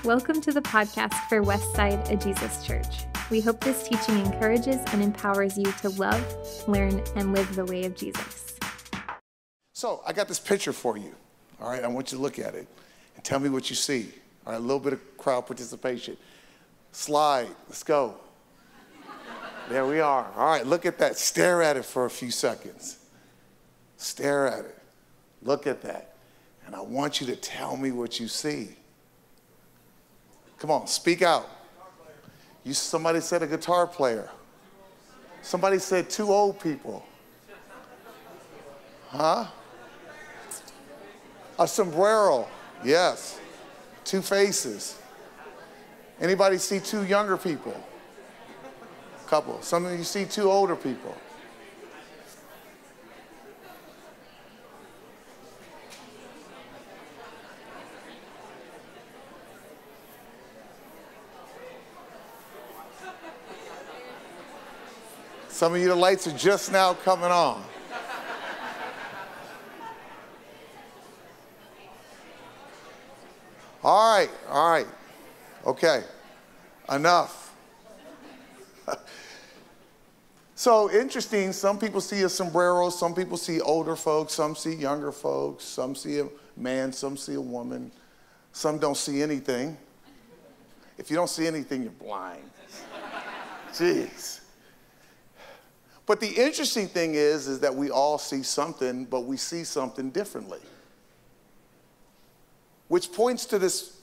Welcome to the podcast for Westside, a Jesus Church. We hope this teaching encourages and empowers you to love, learn, and live the way of Jesus. So I got this picture for you, all right? I want you to look at it and tell me what you see. All right, a little bit of crowd participation. Slide, let's go. There we are. All right, look at that. Stare at it for a few seconds. Stare at it. Look at that. And I want you to tell me what you see. Come on, speak out. Somebody said a guitar player. Somebody said two old people. Huh? A sombrero. Yes. Two faces. Anybody see two younger people? Couple. Some of you see two older people. Some of you, the lights are just now coming on. All right. Okay, enough. So interesting, some people see a sombrero, some people see older folks, some see younger folks, some see a man, some see a woman, some don't see anything. If you don't see anything, you're blind. Jeez. But the interesting thing is that we all see something, but we see something differently. Which points to this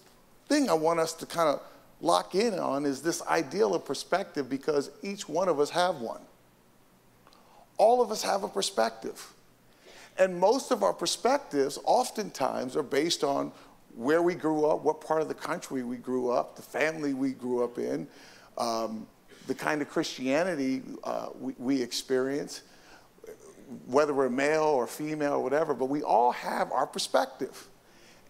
thing I want us to kind of lock in on, is this ideal of perspective, because each one of us have one. All of us have a perspective. And most of our perspectives oftentimes are based on where we grew up, what part of the country we grew up, the family we grew up in, the kind of Christianity we experience, whether we're male or female or whatever, but we all have our perspective.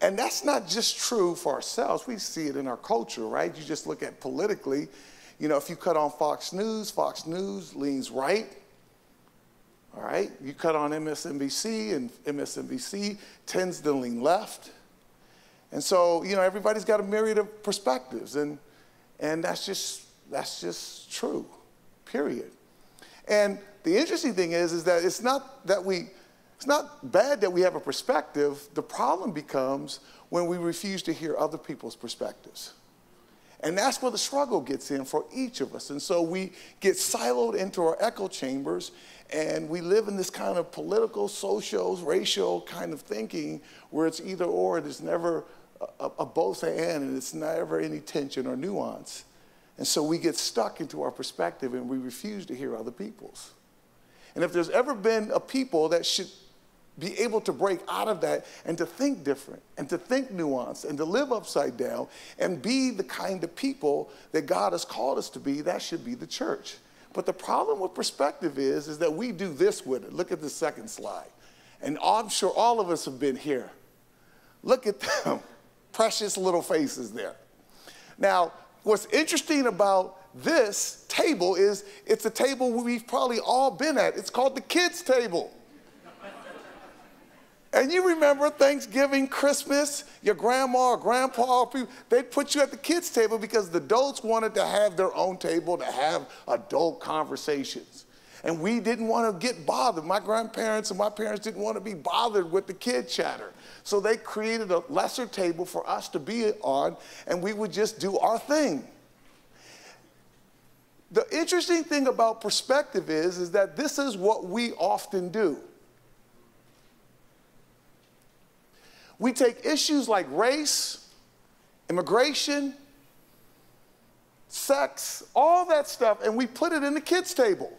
And that's not just true for ourselves. We see it in our culture, right? You just look at politically, if you cut on Fox News leans right, all right? You cut on MSNBC, and MSNBC tends to lean left. And so, everybody's got a myriad of perspectives, and that's just true, period. And the interesting thing is that it's not bad that we have a perspective. The problem becomes when we refuse to hear other people's perspectives. And that's where the struggle gets in for each of us. And so we get siloed into our echo chambers, and we live in this kind of political, social, racial kind of thinking where it's either or. There's never a both and it's never any tension or nuance. And so we get stuck into our perspective, and we refuse to hear other people's. And if there's ever been a people that should be able to break out of that and to think different and to think nuanced and to live upside down and be the kind of people that God has called us to be, that should be the church. But the problem with perspective is that we do this with it. Look at the second slide. And I'm sure all of us have been here. Look at them. Precious little faces there. Now, what's interesting about this table is it's a table we've probably all been at. It's called the kids' table. And you remember Thanksgiving, Christmas, your grandma or grandpa, they'd put you at the kids' table because the adults wanted to have their own table to have adult conversations. And we didn't want to get bothered. My grandparents and my parents didn't want to be bothered with the kid chatter. So they created a lesser table for us to be on, and we would just do our thing. The interesting thing about perspective is that this is what we often do. We take issues like race, immigration, sex, all that stuff, and we put it in the kids' table.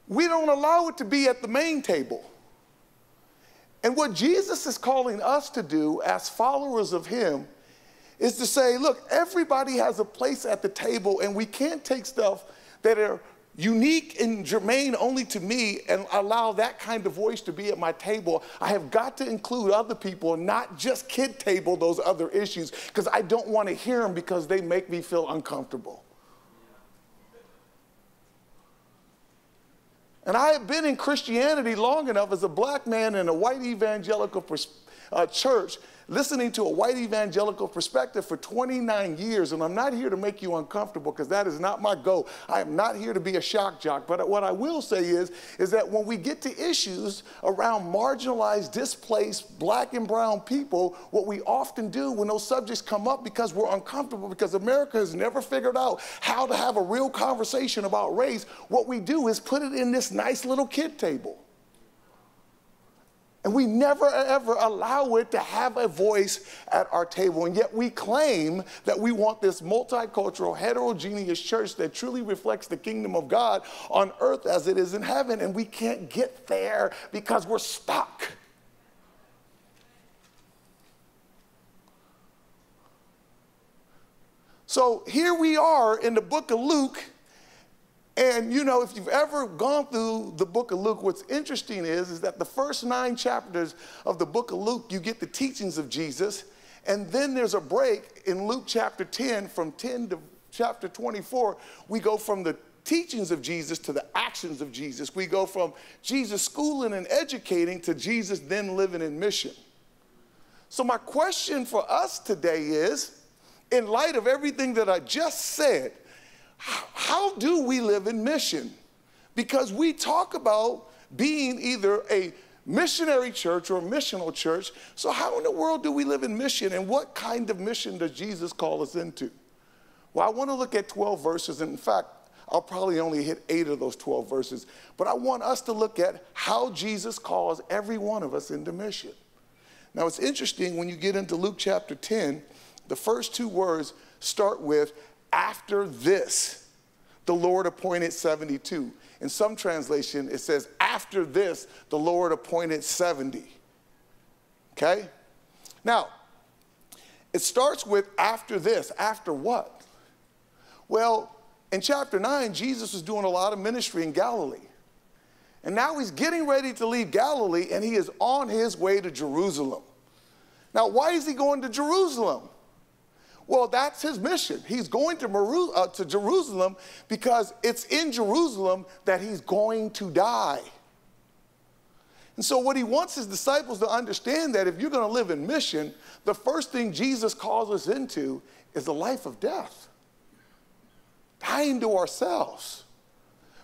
We don't allow it to be at the main table. And what Jesus is calling us to do as followers of him is to say, look, everybody has a place at the table, and we can't take stuff that are unique and germane only to me and allow that kind of voice to be at my table. I have got to include other people, not just kid table those other issues, because I don't want to hear them because they make me feel uncomfortable. And I have been in Christianity long enough as a black man in a white evangelical church listening to a white evangelical perspective for 29 years, and I'm not here to make you uncomfortable because that is not my goal. I am not here to be a shock jock, but what I will say is that when we get to issues around marginalized, displaced black and brown people, what we often do when those subjects come up, because we're uncomfortable, because America has never figured out how to have a real conversation about race, what we do is put it in this nice little kid table. And we never, ever allow it to have a voice at our table. And yet we claim that we want this multicultural, heterogeneous church that truly reflects the kingdom of God on earth as it is in heaven. And we can't get there because we're stuck. So here we are in the book of Luke. And, you know, if you've ever gone through the book of Luke, what's interesting is that the first 9 chapters of the book of Luke, you get the teachings of Jesus. And then there's a break in Luke chapter 10, from 10 to chapter 24. We go from the teachings of Jesus to the actions of Jesus. We go from Jesus schooling and educating to Jesus then living in mission. So my question for us today is, in light of everything that I just said, how do we live in mission? Because we talk about being either a missionary church or a missional church. So how in the world do we live in mission, and what kind of mission does Jesus call us into? Well, I want to look at 12 verses. And in fact, I'll probably only hit 8 of those 12 verses. But I want us to look at how Jesus calls every one of us into mission. Now, it's interesting when you get into Luke chapter 10, the first 2 words start with, after this, the Lord appointed 72. In some translation, it says, after this, the Lord appointed 70. Okay? Now, it starts with after this. After what? Well, in chapter 9, Jesus was doing a lot of ministry in Galilee. And now he's getting ready to leave Galilee, and he is on his way to Jerusalem. Now, why is he going to Jerusalem? Well, that's his mission. He's going to Jerusalem because it's in Jerusalem that he's going to die. And so what he wants his disciples to understand, that if you're going to live in mission, the first thing Jesus calls us into is a life of death. Dying to ourselves.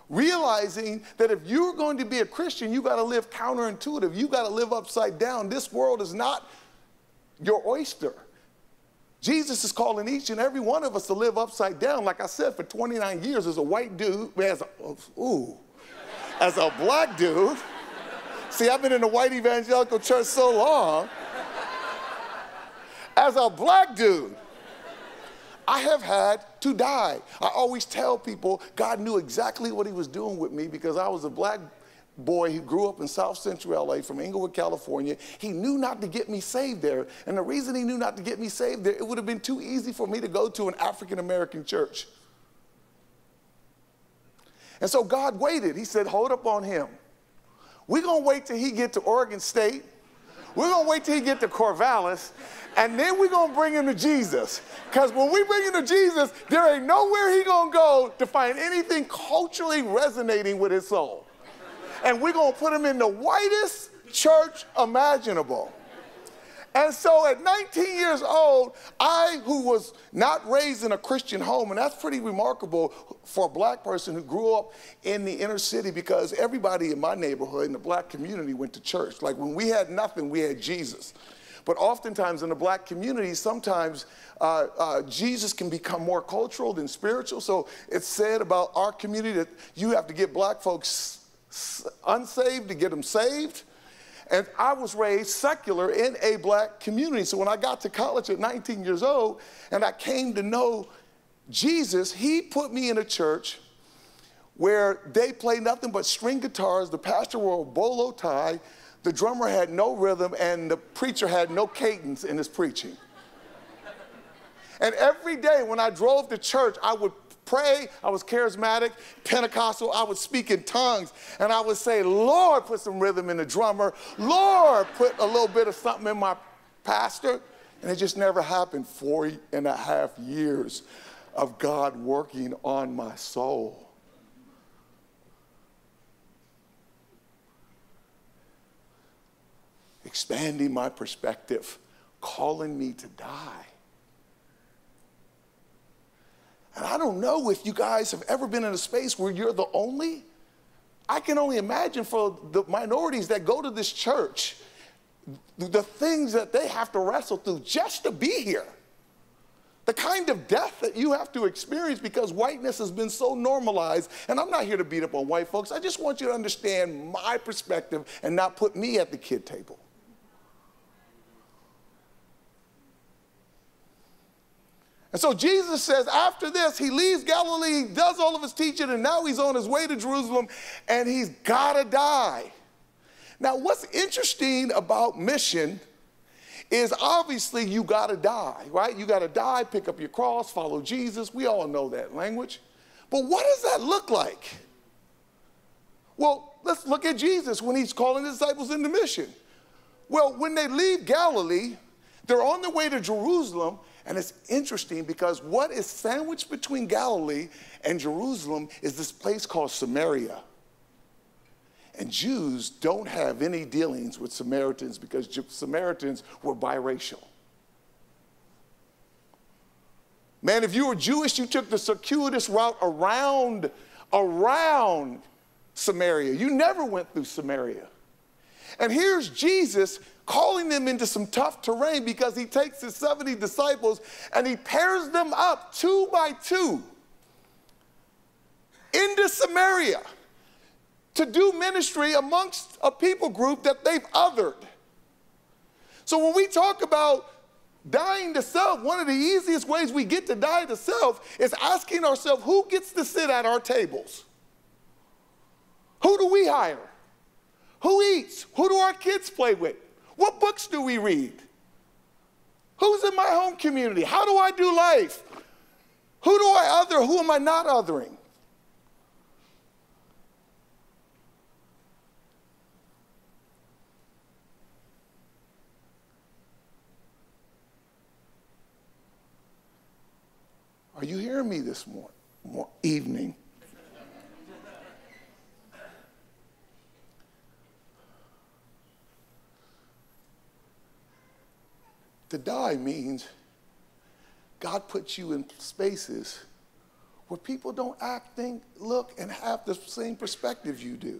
Realizing that if you're going to be a Christian, you got to live counterintuitive. You got to live upside down. This world is not your oyster. Jesus is calling each and every one of us to live upside down. Like I said, for 29 years as a white dude, as a black dude. See, I've been in the white evangelical church so long. As a black dude, I have had to die. I always tell people God knew exactly what he was doing with me, because I was a black boy who grew up in South Central LA from Inglewood, California. He knew not to get me saved there. And the reason he knew not to get me saved there, it would have been too easy for me to go to an African-American church. And so God waited. He said, hold up on him. We're going to wait till he get to Oregon State. We're going to wait till he get to Corvallis. And then we're going to bring him to Jesus. Because when we bring him to Jesus, there ain't nowhere he going to go to find anything culturally resonating with his soul. And we're going to put him in the whitest church imaginable. And so at 19 years old, I, who was not raised in a Christian home, and that's pretty remarkable for a black person who grew up in the inner city, because everybody in my neighborhood, in the black community, went to church. Like when we had nothing, we had Jesus. But oftentimes in the black community, sometimes Jesus can become more cultural than spiritual. So it's said about our community that you have to get black folks unsaved to get them saved. And I was raised secular in a black community. So when I got to college at 19 years old and I came to know Jesus, he put me in a church where they played nothing but string guitars. The pastor wore a bolo tie. The drummer had no rhythm, and the preacher had no cadence in his preaching. And every day when I drove to church, I would pray. I was charismatic, Pentecostal. I would speak in tongues, and I would say, Lord, put some rhythm in the drummer. Lord, put a little bit of something in my pastor. And it just never happened. 4.5 years of God working on my soul. Expanding my perspective, calling me to die. And I don't know if you guys have ever been in a space where you're the only. I can only imagine for the minorities that go to this church, the things that they have to wrestle through just to be here. The kind of death that you have to experience because whiteness has been so normalized. And I'm not here to beat up on white folks. I just want you to understand my perspective and not put me at the kid table. And so Jesus says after this, he leaves Galilee, does all of his teaching, and now he's on his way to Jerusalem, and he's got to die. Now, what's interesting about mission is obviously you got to die, right? You got to die, pick up your cross, follow Jesus. We all know that language. But what does that look like? Well, let's look at Jesus when he's calling his disciples into mission. Well, when they leave Galilee, they're on their way to Jerusalem. And it's interesting because what is sandwiched between Galilee and Jerusalem is this place called Samaria. And Jews don't have any dealings with Samaritans because Samaritans were biracial. Man, if you were Jewish, you took the circuitous route around Samaria. You never went through Samaria. And here's Jesus calling them into some tough terrain because he takes his 70 disciples and he pairs them up 2 by 2 into Samaria to do ministry amongst a people group that they've othered. So when we talk about dying to self, one of the easiest ways we get to die to self is asking ourselves, who gets to sit at our tables? Who do we hire? Who eats? Who do our kids play with? What books do we read? Who's in my home community? How do I do life? Who do I other? Who am I not othering? Are you hearing me this evening? To die means God puts you in spaces where people don't act, think, look, and have the same perspective you do.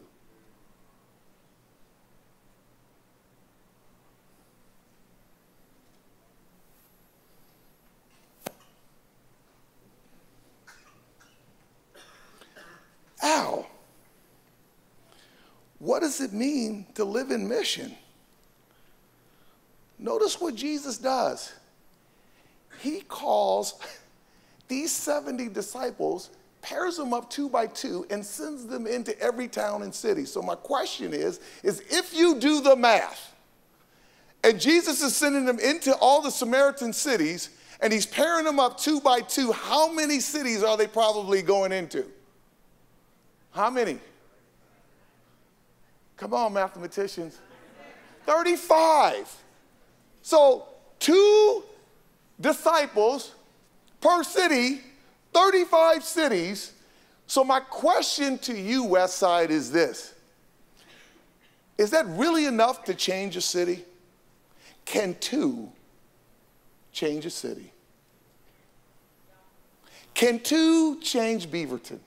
Ow. What does it mean to live in mission? Notice what Jesus does. He calls these 70 disciples, pairs them up 2 by 2, and sends them into every town and city. So my question is if you do the math, and Jesus is sending them into all the Samaritan cities, and he's pairing them up 2 by 2, how many cities are they probably going into? How many? Come on, mathematicians. 35. So 2 disciples per city, 35 cities. So my question to you, Westside, is this. Is that really enough to change a city? Can 2 change a city? Can 2 change Beaverton?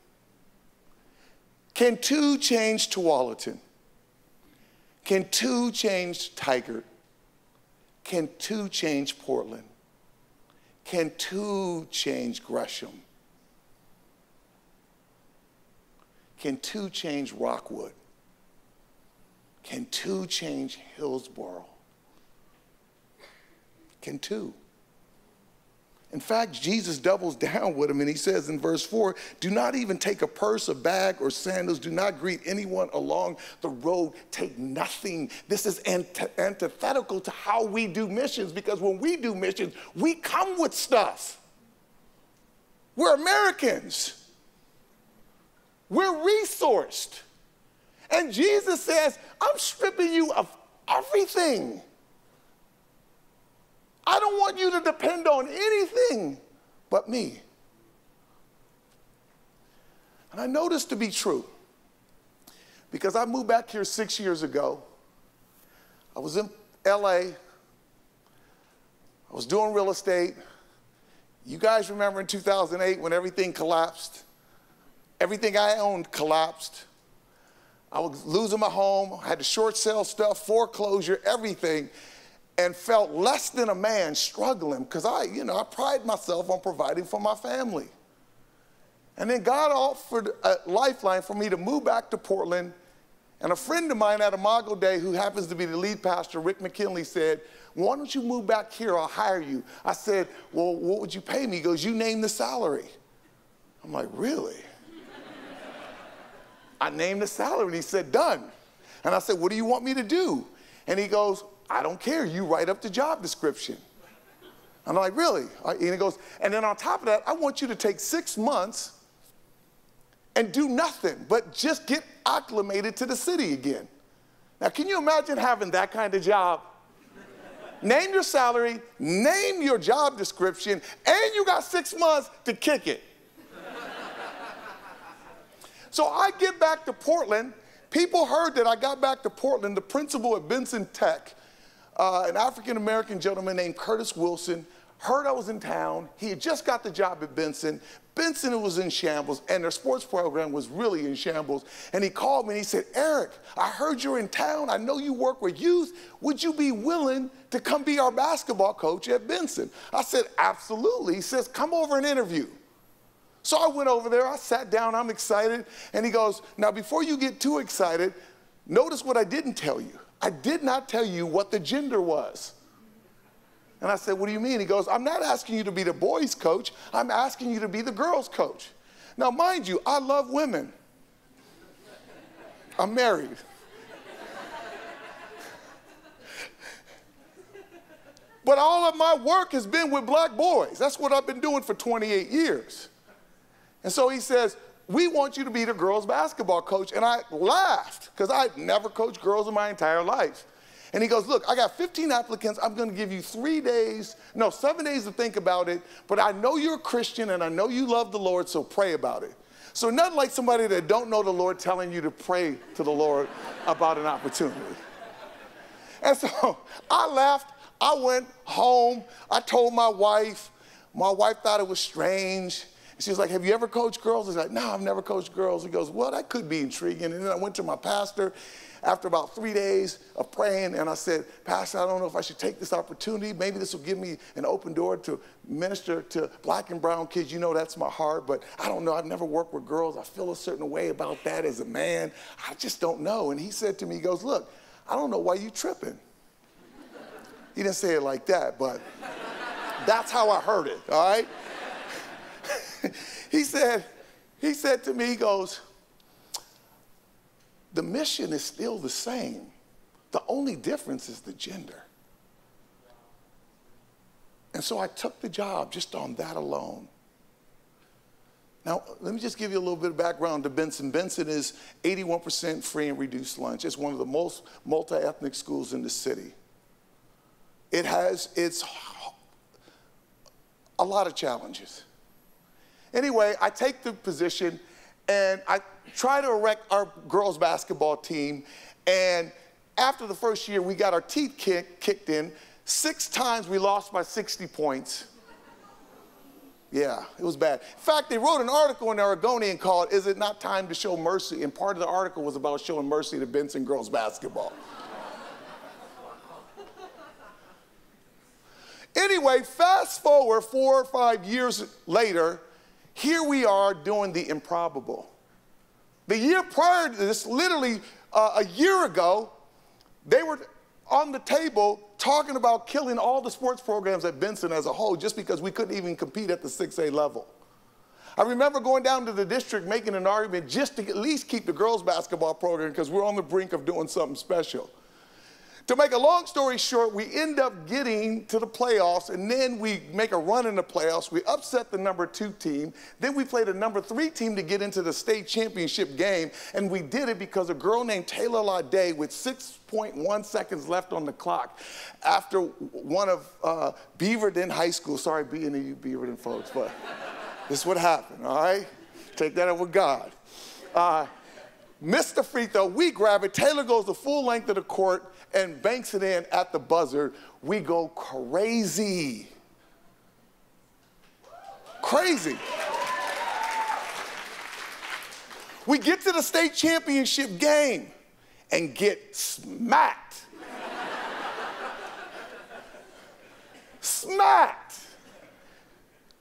Can 2 change Tualatin? Can 2 change Tigard? Can 2 change Portland? Can 2 change Gresham? Can 2 change Rockwood? Can 2 change Hillsborough? Can 2? In fact, Jesus doubles down with him and he says in verse 4, do not even take a purse, a bag, or sandals. Do not greet anyone along the road. Take nothing. This is antithetical to how we do missions, because when we do missions, we come with stuff. We're Americans. We're resourced. And Jesus says, I'm stripping you of everything. I don't want you to depend on anything but me. And I know this to be true because I moved back here 6 years ago. I was in LA. I was doing real estate. You guys remember in 2008 when everything collapsed? Everything I owned collapsed. I was losing my home, I had to short sell stuff, foreclosure, everything, and felt less than a man struggling because I pride myself on providing for my family. And then God offered a lifeline for me to move back to Portland. And a friend of mine at Imago Day, who happens to be the lead pastor, Rick McKinley, said, why don't you move back here? I'll hire you. I said, well, what would you pay me? He goes, you name the salary. I'm like, really? I named the salary, and he said, done. And I said, what do you want me to do? And he goes, I don't care. You write up the job description. I'm like, really? And he goes, and then on top of that, I want you to take 6 months and do nothing but just get acclimated to the city again. Now, can you imagine having that kind of job? Name your salary, name your job description, and you got 6 months to kick it. So I get back to Portland. People heard that I got back to Portland. The principal at Benson Tech, an African-American gentleman named Curtis Wilson, heard I was in town. He had just got the job at Benson. Benson was in shambles, and their sports program was really in shambles. And he called me and he said, Eric, I heard you're in town. I know you work with youth. Would you be willing to come be our basketball coach at Benson? I said, absolutely. He says, come over and interview. So I went over there, I sat down, I'm excited, and he goes, now before you get too excited, notice what I didn't tell you. I did not tell you what the gender was. And I said, what do you mean? He goes, I'm not asking you to be the boys' coach, I'm asking you to be the girls' coach. Now mind you, I love women. I'm married. But all of my work has been with black boys. That's what I've been doing for 28 years. And so he says, we want you to be the girls' basketball coach. And I laughed, because I'd never coached girls in my entire life. And he goes, look, I got 15 applicants. I'm going to give you 7 days to think about it. But I know you're a Christian, and I know you love the Lord, so pray about it. So nothing like somebody that don't know the Lord telling you to pray to the Lord about an opportunity. And so I laughed. I went home. I told my wife. My wife thought it was strange. She was like, have you ever coached girls? I was like, no, I've never coached girls. He goes, well, that could be intriguing. And then I went to my pastor after about 3 days of praying, and I said, Pastor, I don't know if I should take this opportunity. Maybe this will give me an open door to minister to black and brown kids. You know, that's my heart, but I don't know. I've never worked with girls. I feel a certain way about that as a man. I just don't know. And he said to me, he goes, look, I don't know why you tripping. He didn't say it like that, but that's how I heard it, all right? He said to me, he goes, the mission is still the same. The only difference is the gender. And so I took the job just on that alone. Now, let me just give you a little bit of background to Benson. Benson is 81% free and reduced lunch. It's one of the most multi-ethnic schools in the city. It has a lot of challenges. Anyway, I take the position, and I try to erect our girls' basketball team. And after the first year, we got our teeth kicked in. 6 times we lost by 60 points. Yeah, it was bad. In fact, they wrote an article in the Oregonian called, Is It Not Time to Show Mercy? And part of the article was about showing mercy to Benson girls' basketball. Anyway, fast forward 4 or 5 years later, here we are doing the improbable. The year prior to this, literally a year ago, they were on the table talking about killing all the sports programs at Benson as a whole just because we couldn't even compete at the 6A level. I remember going down to the district making an argument just to at least keep the girls' basketball program because we're on the brink of doing something special. To make a long story short, we end up getting to the playoffs, and then we make a run in the playoffs. We upset the number 2 team. Then we played a number 3 team to get into the state championship game, and we did it because a girl named Taylor Lade, with 6.1 seconds left on the clock, after one of Beaverton High School, sorry, being you Beaverton folks, but this is what happened, all right? Take that up with God. Missed the free throw. We grab it. Taylor goes the full length of the court and banks it in at the buzzer. We go crazy. Crazy. We get to the state championship game and get smacked. Smacked.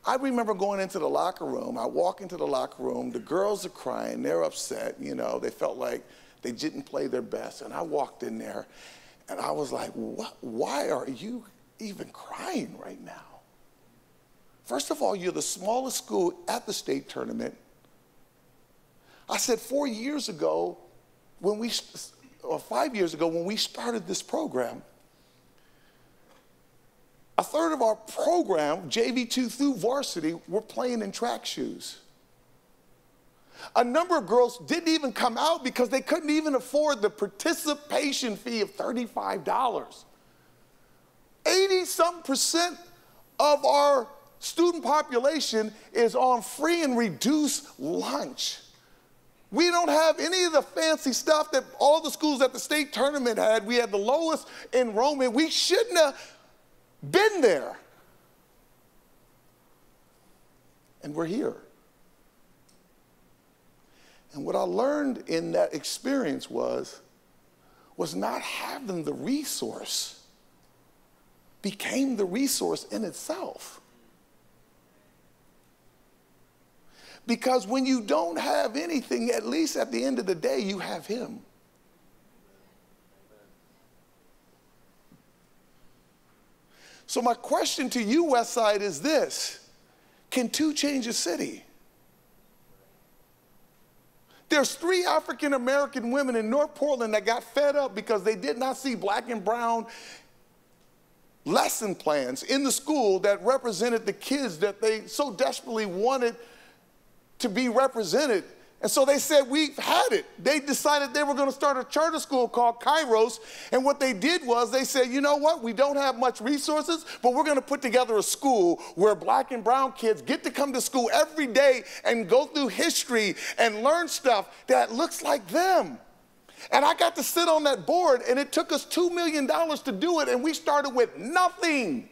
I remember going into the locker room. I walk into the locker room. The girls are crying. They're upset. You know, they felt like they didn't play their best. And I walked in there, and I was like, what? Why are you even crying right now? First of all, you're the smallest school at the state tournament. I said 4 years ago, or 5 years ago, when we started this program, a third of our program, JV2 through varsity, were playing in track shoes. A number of girls didn't even come out because they couldn't even afford the participation fee of $35. 80-something% of our student population is on free and reduced lunch. We don't have any of the fancy stuff that all the schools at the state tournament had. We had the lowest enrollment. We shouldn't have been there. And we're here. And what I learned in that experience was not having the resource became the resource in itself. Because when you don't have anything, at least at the end of the day, you have him. So my question to you, Westside, is this. Can two change a city? There's 3 African-American women in North Portland that got fed up because they did not see black and brown lesson plans in the school that represented the kids that they so desperately wanted to be represented. And so they said, we've had it. They decided they were going to start a charter school called Kairos. And what they did was they said, you know what? We don't have much resources, but we're going to put together a school where black and brown kids get to come to school every day and go through history and learn stuff that looks like them. And I got to sit on that board, and it took us $2 million to do it, and we started with nothing.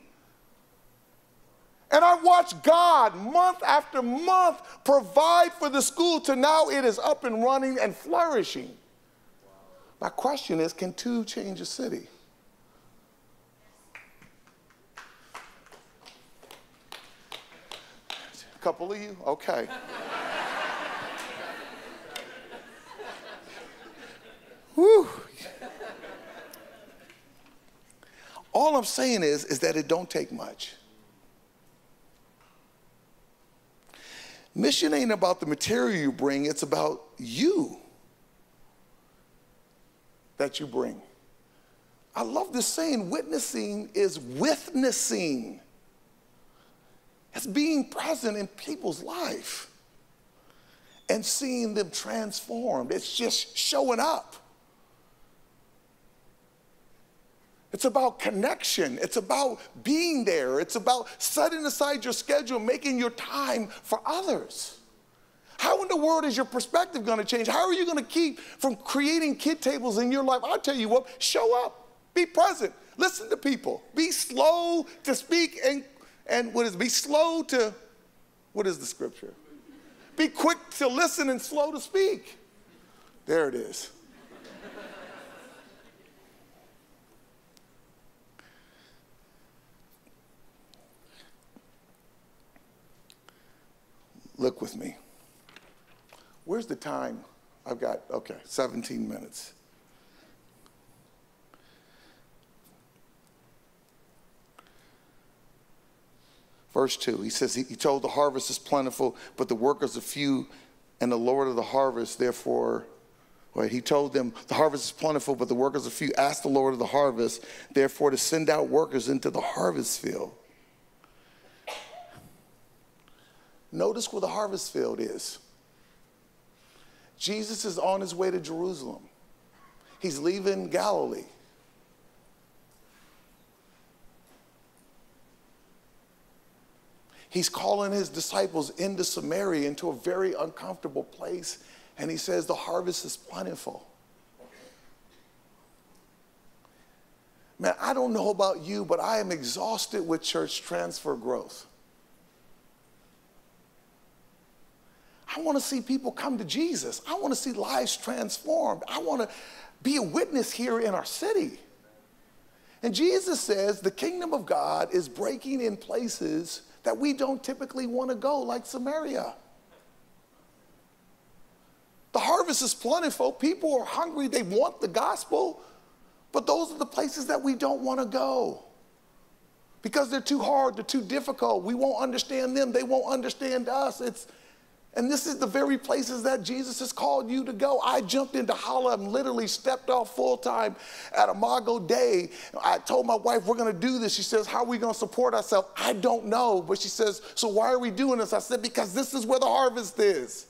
And I watched God month after month provide for the school to now it is up and running and flourishing. My question is, can two change a city? A couple of you? Okay. Whew. All I'm saying is that it don't take much. Mission ain't about the material you bring, it's about you that you bring. I love this saying, witnessing is witnessing. It's being present in people's life and seeing them transformed. It's just showing up. It's about connection. It's about being there. It's about setting aside your schedule, making your time for others. How in the world is your perspective going to change? How are you going to keep from creating kid tables in your life? I'll tell you what, show up. Be present. Listen to people. Be slow to speak and be slow to, what is the scripture? Be quick to listen and slow to speak. There it is. Look with me. Where's the time? I've got, 17 minutes. Verse 2, he says, he told the harvest is plentiful, but the workers are few, and the Lord of the harvest, therefore, he told them, the harvest is plentiful, but the workers are few. Ask the Lord of the harvest, therefore, to send out workers into the harvest field. Notice where the harvest field is. Jesus is on his way to Jerusalem. He's leaving Galilee. He's calling his disciples into Samaria, into a very uncomfortable place, and he says the harvest is plentiful. Man, I don't know about you, but I am exhausted with church transfer growth. I want to see people come to Jesus. I want to see lives transformed. I want to be a witness here in our city. And Jesus says the kingdom of God is breaking in places that we don't typically want to go, like Samaria. The harvest is plentiful. People are hungry. They want the gospel. But those are the places that we don't want to go because they're too hard. They're too difficult. We won't understand them. They won't understand us. And this is the very places that Jesus has called you to go. I jumped into Harlem, literally stepped off full-time at Imago Dei. I told my wife, we're going to do this. She says, how are we going to support ourselves? I don't know. But she says, so why are we doing this? I said, because this is where the harvest is.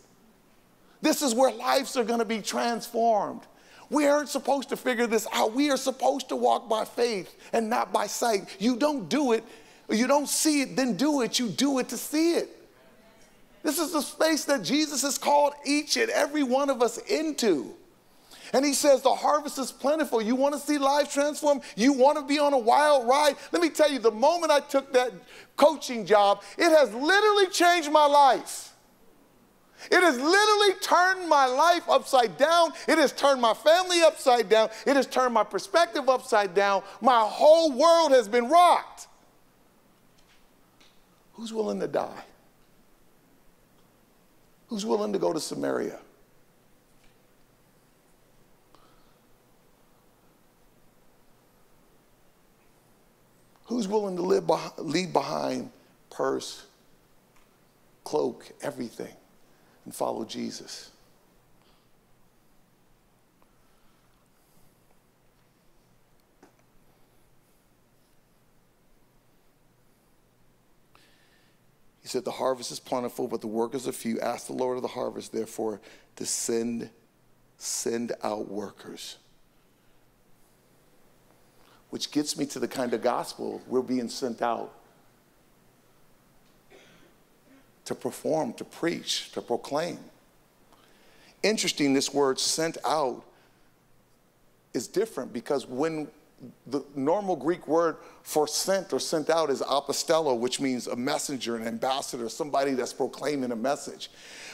This is where lives are going to be transformed. We aren't supposed to figure this out. We are supposed to walk by faith and not by sight. You don't do it, you don't see it, then do it. You do it to see it. This is the space that Jesus has called each and every one of us into. And he says the harvest is plentiful. You want to see lives transformed? You want to be on a wild ride? Let me tell you, the moment I took that coaching job, it has literally changed my life. It has literally turned my life upside down. It has turned my family upside down. It has turned my perspective upside down. My whole world has been rocked. Who's willing to die? Who's willing to go to Samaria? Who's willing to leave behind purse, cloak, everything, and follow Jesus? He said, the harvest is plentiful, but the workers are few. Ask the Lord of the harvest, therefore, to send out workers. Which gets me to the kind of gospel we're being sent out to perform, to preach, to proclaim. Interesting, this word sent out is different because when the normal Greek word for sent or sent out is apostello, which means a messenger, an ambassador, somebody that's proclaiming a message.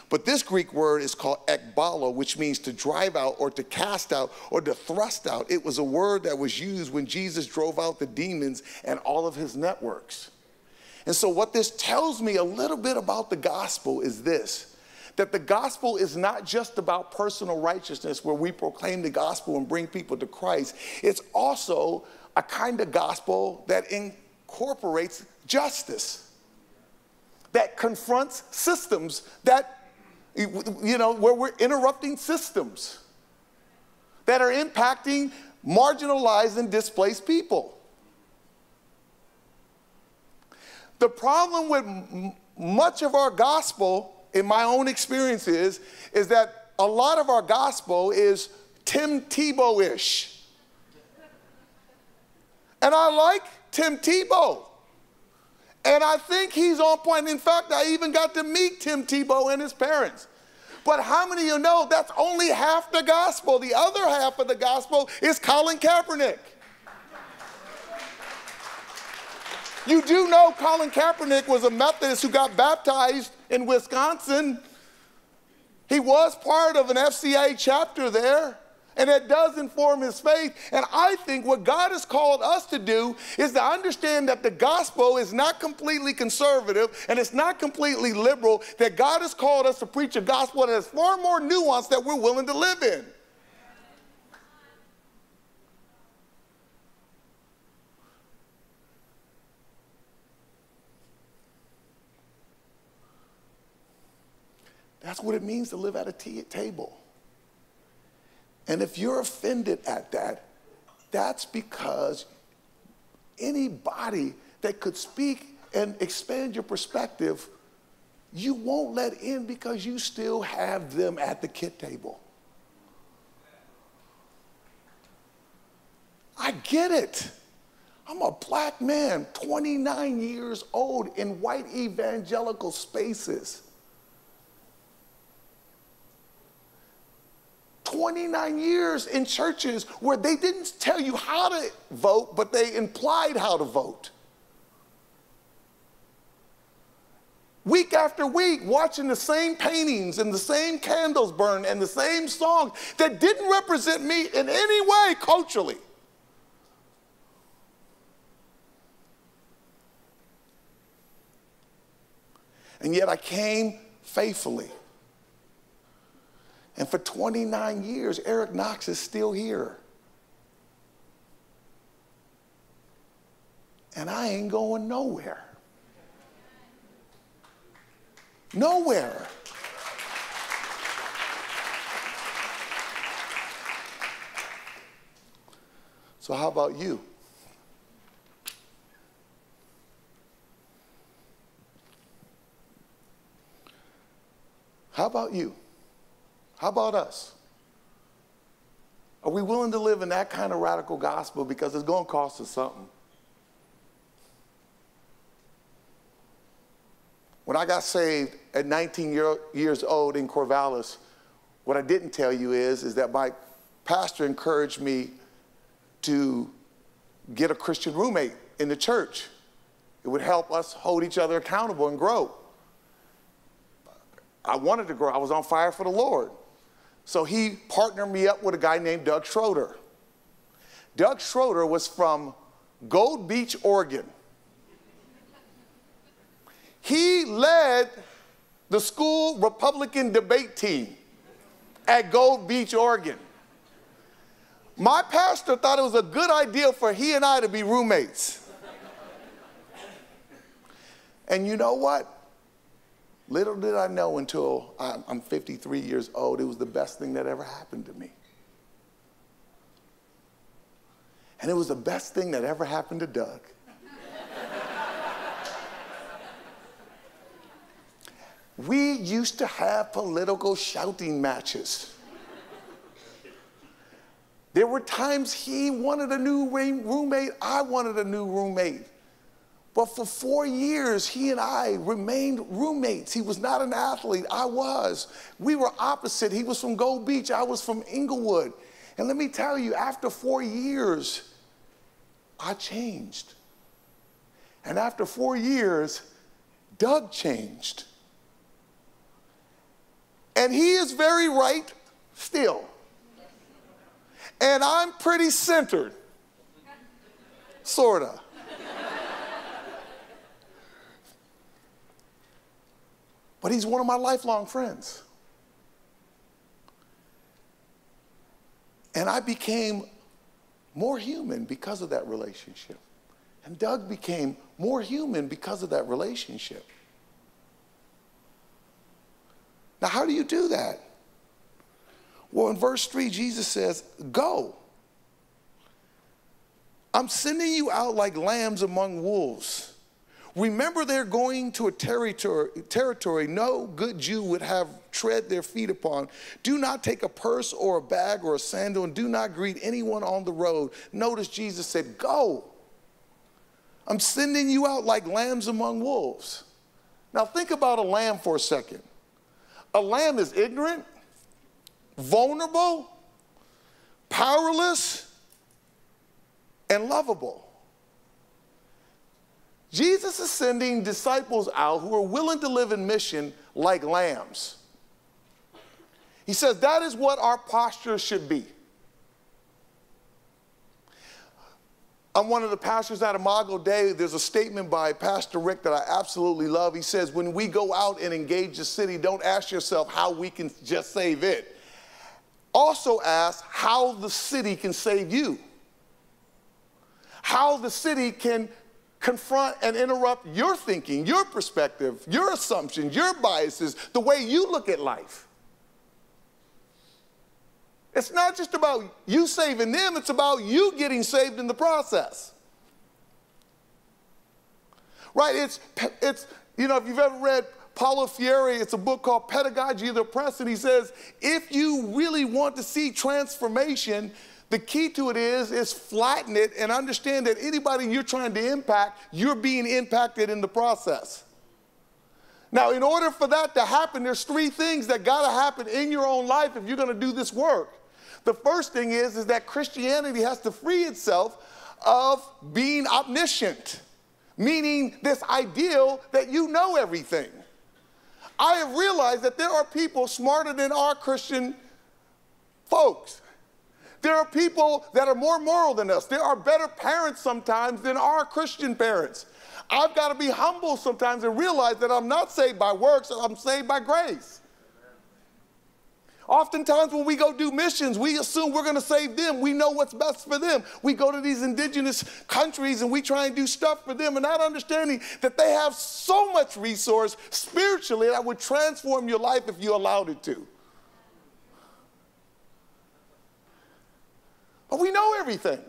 But this Greek word is called ekbalo, which means to drive out or to cast out or to thrust out. It was a word that was used when Jesus drove out the demons and all of his networks. And so what this tells me a little bit about the gospel is this, that the gospel is not just about personal righteousness where we proclaim the gospel and bring people to Christ. It's also a kind of gospel that incorporates justice, that confronts systems that, where we're interrupting systems that are impacting marginalized and displaced people. The problem with much of our gospel, in my own experience, is that a lot of our gospel is Tim Tebow-ish. And I like Tim Tebow. And I think he's on point. In fact, I even got to meet Tim Tebow and his parents. But how many of you know that's only half the gospel? The other half of the gospel is Colin Kaepernick. You do know Colin Kaepernick was a Methodist who got baptized in Wisconsin. He was part of an FCA chapter there, and it does inform his faith. And I think what God has called us to do is to understand that the gospel is not completely conservative and it's not completely liberal, that God has called us to preach a gospel that has far more nuance that we're willing to live in. That's what it means to live at a table. And if you're offended at that, that's because anybody that could speak and expand your perspective, you won't let in because you still have them at the kid table. I get it. I'm a black man, 29 years old, in white evangelical spaces. 29 years in churches where they didn't tell you how to vote, but they implied how to vote. week after week, watching the same paintings and the same candles burn and the same songs that didn't represent me in any way culturally. And yet I came faithfully. And for 29 years, Eric Knox is still here. And I ain't going nowhere. Nowhere. So how about you? How about you? How about us? Are we willing to live in that kind of radical gospel because it's going to cost us something? When I got saved at 19 years old in Corvallis, what I didn't tell you is that my pastor encouraged me to get a Christian roommate in the church. It would help us hold each other accountable and grow. I wanted to grow. I was on fire for the Lord. So he partnered me up with a guy named Doug Schroeder. Doug Schroeder was from Gold Beach, Oregon. He led the school Republican debate team at Gold Beach, Oregon. My pastor thought it was a good idea for he and I to be roommates. And you know what? Little did I know until I'm 53 years old, it was the best thing that ever happened to me. And it was the best thing that ever happened to Doug. We used to have political shouting matches. There were times he wanted a new roommate, I wanted a new roommate. But for 4 years, he and I remained roommates. He was not an athlete, I was. We were opposite. He was from Gold Beach, I was from Inglewood. And let me tell you, after 4 years, I changed. And after 4 years, Doug changed. And he is very right still. And I'm pretty centered, sorta. But he's one of my lifelong friends. And I became more human because of that relationship. And Doug became more human because of that relationship. Now, how do you do that? Well, in verse 3, Jesus says, go. I'm sending you out like lambs among wolves. Remember, they're going to a territory no good Jew would have tread their feet upon. Do not take a purse or a bag or a sandal, and do not greet anyone on the road. Notice Jesus said, go. I'm sending you out like lambs among wolves. Now think about a lamb for a second. A lamb is ignorant, vulnerable, powerless, and lovable. Jesus is sending disciples out who are willing to live in mission like lambs. He says that is what our posture should be. I'm one of the pastors at Imago Dei. There's a statement by Pastor Rick that I absolutely love. He says, when we go out and engage the city, don't ask yourself how we can just save it. Also ask how the city can save you. How the city can confront and interrupt your thinking, your perspective, your assumptions, your biases, the way you look at life. It's not just about you saving them, it's about you getting saved in the process. Right? It's you know, if you've ever read Paulo Freire, it's a book called Pedagogy of the Oppressed, and he says, if you really want to see transformation, the key to it is flatten it and understand that anybody you're trying to impact, you're being impacted in the process. Now, in order for that to happen, there's three things that got to happen in your own life if you're going to do this work. The first thing is that Christianity has to free itself of being omniscient, meaning this ideal that you know everything. I have realized that there are people smarter than our Christian folks. There are people that are more moral than us. There are better parents sometimes than our Christian parents. I've got to be humble sometimes and realize that I'm not saved by works, I'm saved by grace. Oftentimes when we go do missions, we assume we're going to save them. We know what's best for them. We go to these indigenous countries and we try and do stuff for them and not understanding that they have so much resource spiritually that would transform your life if you allowed it to. But we know everything.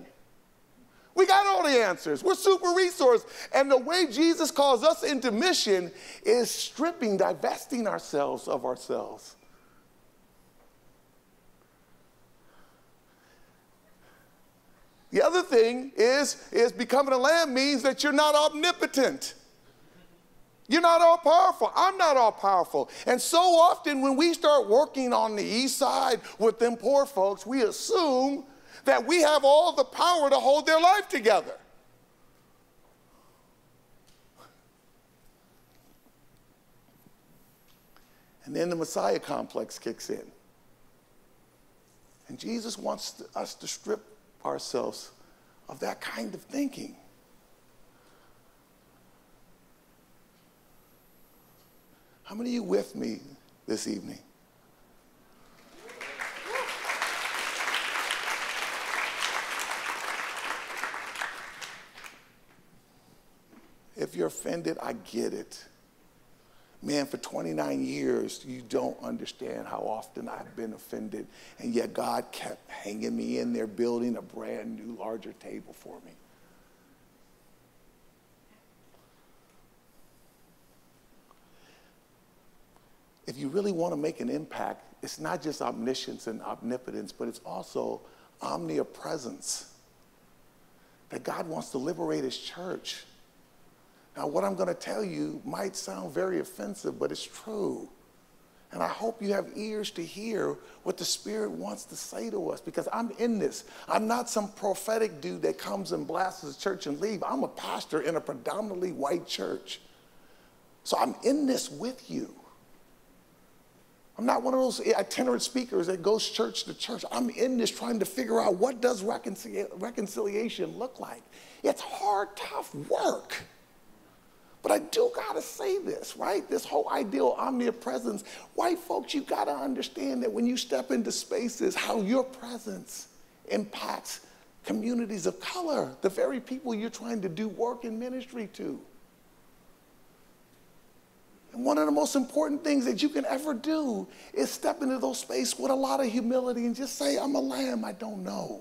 We got all the answers. We're super resourced. And the way Jesus calls us into mission is stripping, divesting ourselves of ourselves. The other thing is becoming a lamb means that you're not omnipotent. You're not all powerful. I'm not all powerful. And so often when we start working on the east side with them poor folks, we assume that we have all the power to hold their life together. And then the Messiah complex kicks in. And Jesus wants us to strip ourselves of that kind of thinking. How many of you with me this evening? If you're offended, I get it. Man, for 29 years, you don't understand how often I've been offended, and yet God kept hanging me in there, building a brand new, larger table for me. If you really want to make an impact, it's not just omniscience and omnipotence, but it's also omnipresence. That God wants to liberate his church. Now, what I'm going to tell you might sound very offensive, but it's true. And I hope you have ears to hear what the Spirit wants to say to us, because I'm in this. I'm not some prophetic dude that comes and blasts the church and leaves. I'm a pastor in a predominantly white church. So I'm in this with you. I'm not one of those itinerant speakers that goes church to church. I'm in this trying to figure out what does reconciliation look like. It's hard, tough work. But I do got to say this, right? This whole idea of omnipresence. White folks, you got to understand that when you step into spaces, how your presence impacts communities of color, the very people you're trying to do work and ministry to. And one of the most important things that you can ever do is step into those spaces with a lot of humility and just say, I'm a lamb, I don't know,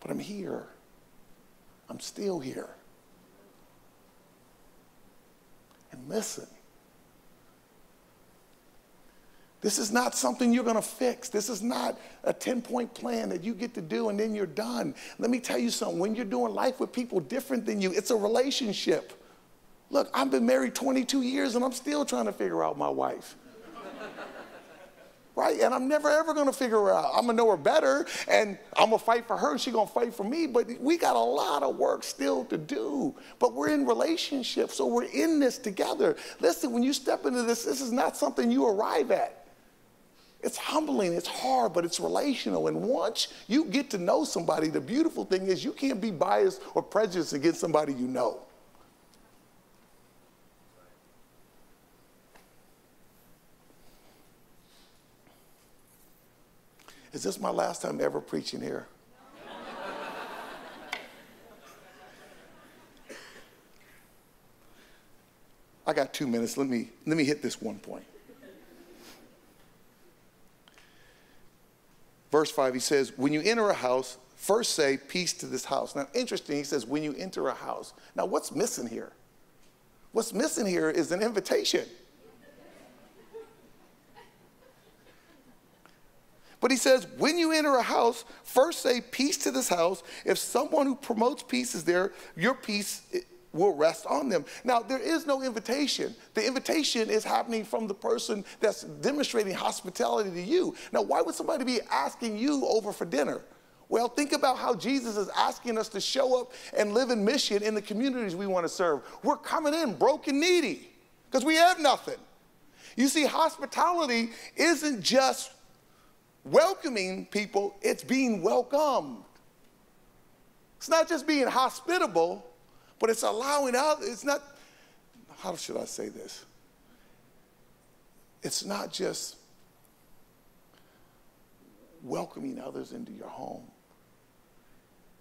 but I'm here. I'm still here. And listen, this is not something you're going to fix. This is not a 10-point plan that you get to do and then you're done. Let me tell you something. When you're doing life with people different than you, it's a relationship. Look, I've been married 22 years and I'm still trying to figure out my wife. Right? And I'm never, ever going to figure her out. I'm going to know her better, and I'm going to fight for her, and she's going to fight for me. But we got a lot of work still to do. But we're in relationships, so we're in this together. Listen, when you step into this, this is not something you arrive at. It's humbling, it's hard, but it's relational. And once you get to know somebody, the beautiful thing is you can't be biased or prejudiced against somebody you know. Is this my last time ever preaching here? I got 2 minutes. Let me hit this one point. Verse 5, he says, when you enter a house, first say, peace to this house. Now, interesting, he says, when you enter a house. Now, what's missing here? What's missing here is an invitation. But he says, when you enter a house, first say, peace to this house. If someone who promotes peace is there, your peace will rest on them. Now, there is no invitation. The invitation is happening from the person that's demonstrating hospitality to you. Now, why would somebody be asking you over for dinner? Well, think about how Jesus is asking us to show up and live in mission in the communities we want to serve. We're coming in broke and needy because we have nothing. You see, hospitality isn't just welcoming people, it's being welcomed. It's not just being hospitable, but it's allowing others. It's not, how should I say this? It's not just welcoming others into your home.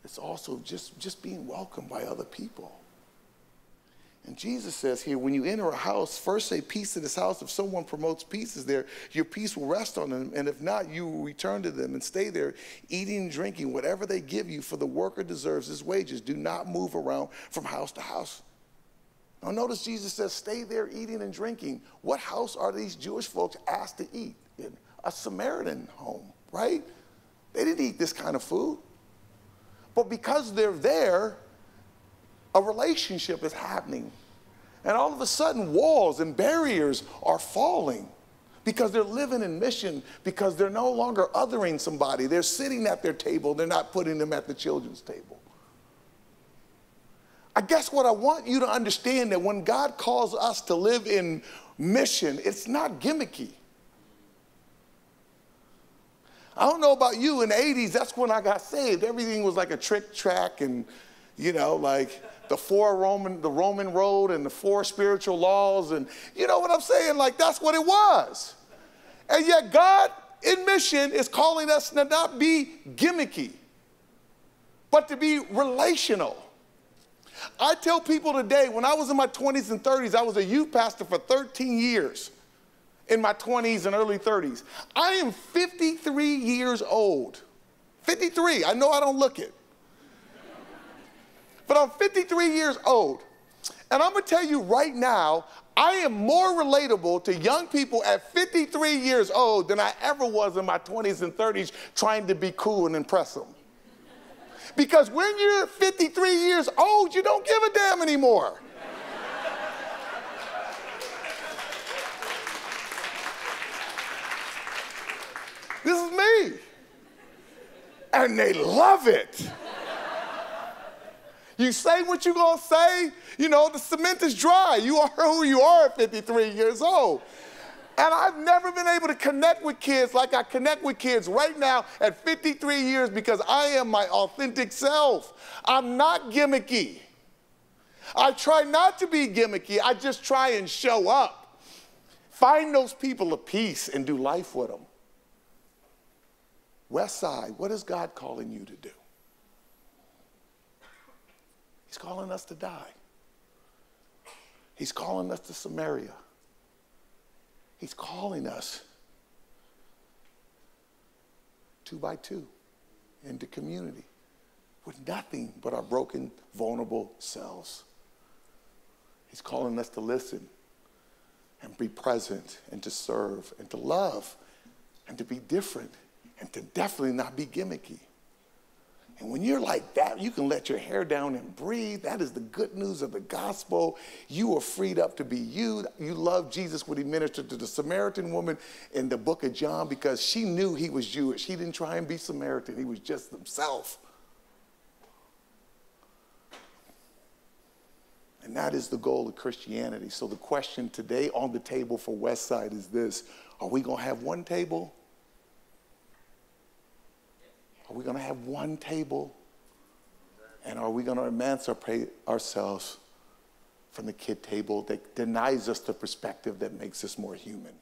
It's also just being welcomed by other people. And Jesus says here, when you enter a house, first say peace to this house. If someone promotes peace is there, your peace will rest on them. And if not, you will return to them and stay there, eating and drinking whatever they give you, for the worker deserves his wages. Do not move around from house to house. Now notice Jesus says, stay there eating and drinking. What house are these Jewish folks asked to eat in? A Samaritan home, right? They didn't eat this kind of food. But because they're there, a relationship is happening. And all of a sudden, walls and barriers are falling because they're living in mission, because they're no longer othering somebody. They're sitting at their table. They're not putting them at the children's table. I guess what I want you to understand, that when God calls us to live in mission, it's not gimmicky. I don't know about you, in the 80s, that's when I got saved. Everything was like a trick track and, you know, like the Roman road and the 4 spiritual laws, and you know what I'm saying? Like, that's what it was. And yet God in mission is calling us to not be gimmicky, but to be relational. I tell people today, when I was in my 20s and 30s, I was a youth pastor for 13 years in my 20s and early 30s. I am 53 years old. 53, I know I don't look it. But I'm 53 years old. And I'm going to tell you right now, I am more relatable to young people at 53 years old than I ever was in my 20s and 30s trying to be cool and impress them. Because when you're 53 years old, you don't give a damn anymore. This is me. And they love it. You say what you're going to say, you know, the cement is dry. You are who you are at 53 years old. And I've never been able to connect with kids like I connect with kids right now at 53 years, because I am my authentic self. I'm not gimmicky. I try not to be gimmicky. I just try and show up. Find those people of peace and do life with them. West Side, what is God calling you to do? He's calling us to die. He's calling us to Samaria. He's calling us 2 by 2 into community with nothing but our broken, vulnerable selves. He's calling us to listen and be present and to serve and to love and to be different and to definitely not be gimmicky. And when you're like that, you can let your hair down and breathe. That is the good news of the gospel. You are freed up to be you. You love Jesus when he ministered to the Samaritan woman in the book of John, because she knew he was Jewish. He didn't try and be Samaritan. He was just himself. And that is the goal of Christianity. So the question today on the table for Westside is this: are we going to have one table? Are we going to have one table? And are we going to emancipate ourselves from the kid table that denies us the perspective that makes us more human?